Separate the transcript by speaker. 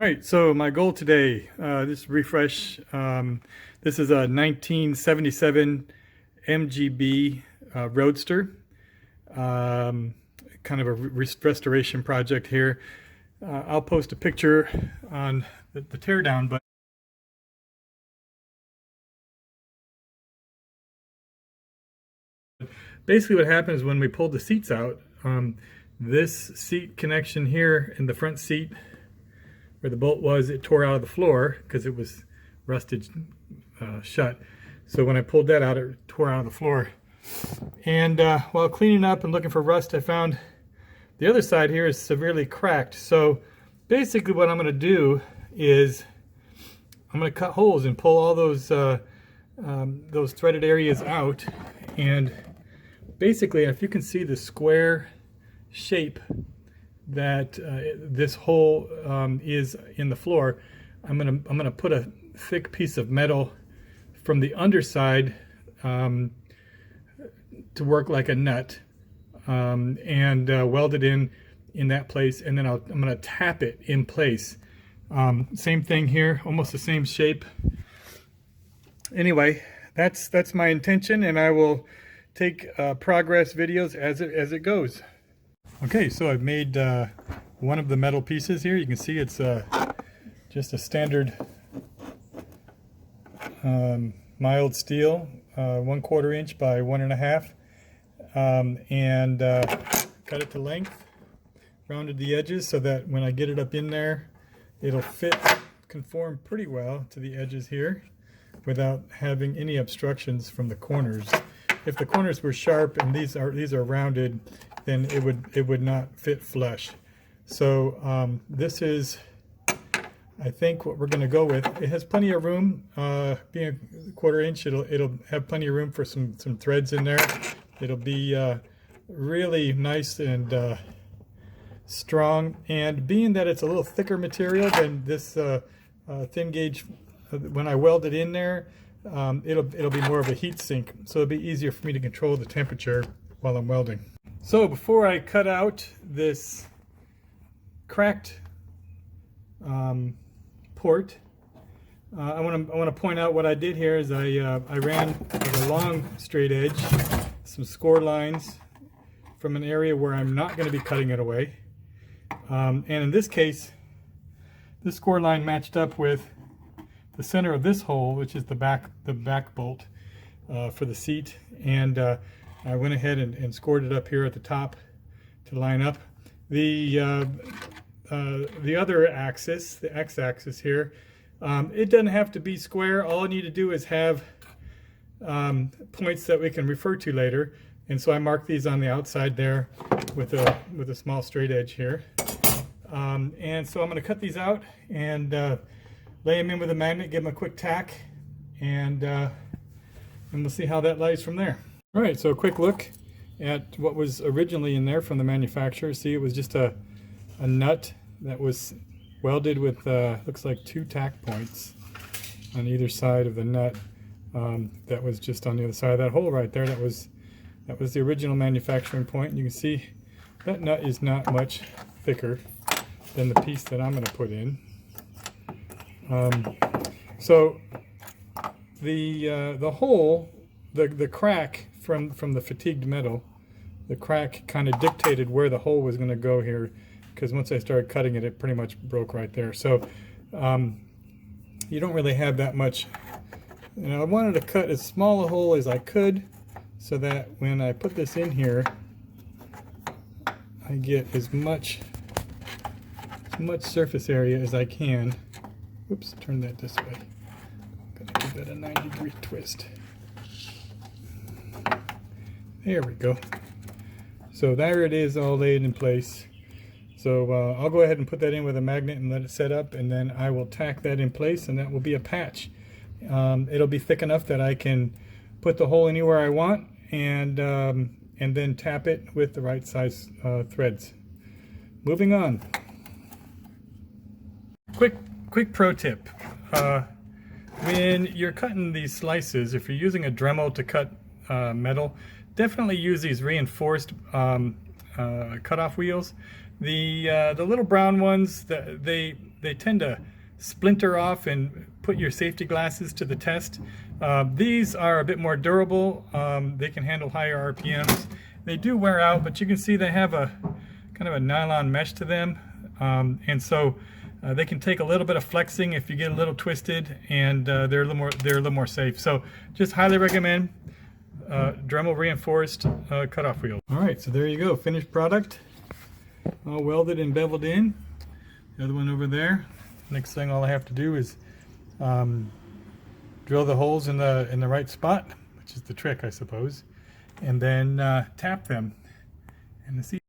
Speaker 1: All right, so my goal today, just refresh. This is a 1977 MGB Roadster. Kind of a restoration project here. I'll post a picture on the teardown, but basically what happened is when we pulled the seats out, this seat connection here in the front seat where the bolt was, it tore out of the floor because it was rusted shut. So when I pulled that out, it tore out of the floor. And while cleaning up and looking for rust, I found the other side here is severely cracked. So basically what I'm going to do is I'm going to cut holes and pull all those threaded areas out. And basically, if you can see the square shape that this hole is in the floor, I'm gonna put a thick piece of metal from the underside to work like a nut, and weld it in that place, and then I'm gonna tap it in place. Same thing here, almost the same shape. Anyway, that's my intention, and I will take progress videos as it goes. Okay, so I've made one of the metal pieces here. You can see it's just a standard mild steel, 1/4 inch by 1.5, and cut it to length, rounded the edges so that when I get it up in there, it'll conform pretty well to the edges here without having any obstructions from the corners. If the corners were sharp and these are rounded, then it would not fit flush. So this is, I think, what we're going to go with. It has plenty of room. Being a 1/4 inch, it'll have plenty of room for some threads in there. It'll be really nice and strong. And being that it's a little thicker material than this thin gauge, when I weld it in there, it'll be more of a heat sink, so it'll be easier for me to control the temperature while I'm welding. So before I cut out this cracked port, I want to point out what I did here is I ran with a long straight edge some score lines from an area where I'm not going to be cutting it away, and in this case, this score line matched up with the center of this hole, which is the back bolt for the seat, and I went ahead and scored it up here at the top to line up. The other axis, the x-axis here, it doesn't have to be square. All I need to do is have points that we can refer to later, and so I mark these on the outside there with a small straight edge here. And so I'm going to cut these out and lay them in with a magnet, give them a quick tack, and we'll see how that lies from there. All right, so a quick look at what was originally in there from the manufacturer. See, it was just a nut that was welded with looks like 2 tack points on either side of the nut. That was just on the other side of that hole right there. That was the original manufacturing point. And you can see that nut is not much thicker than the piece that I'm going to put in. So the hole, the crack from the fatigued metal, the crack kind of dictated where the hole was going to go here, because once I started cutting it, it pretty much broke right there. So you don't really have that much. You know, I wanted to cut as small a hole as I could so that when I put this in here, I get as much surface area as I can. Oops, turn that this way. I'm gonna give that a 90-degree twist. There we go. So there it is, all laid in place. So I'll go ahead and put that in with a magnet and let it set up, and then I will tack that in place, and that will be a patch. It'll be thick enough that I can put the hole anywhere I want, and then tap it with the right size threads. Moving on. Quick pro tip. When you're cutting these slices, if you're using a Dremel to cut metal, definitely use these reinforced cutoff wheels. The little brown ones, they they tend to splinter off and put your safety glasses to the test. These are a bit more durable. They can handle higher RPMs. They do wear out, but you can see they have a kind of a nylon mesh to them, and so they can take a little bit of flexing if you get a little twisted, and they're a little more safe. So just highly recommend Dremel reinforced cutoff wheels. All right, so there you go, finished product, all welded and beveled in. The other one over there. Next thing, all I have to do is drill the holes in the right spot, which is the trick, I suppose, and then tap them. And the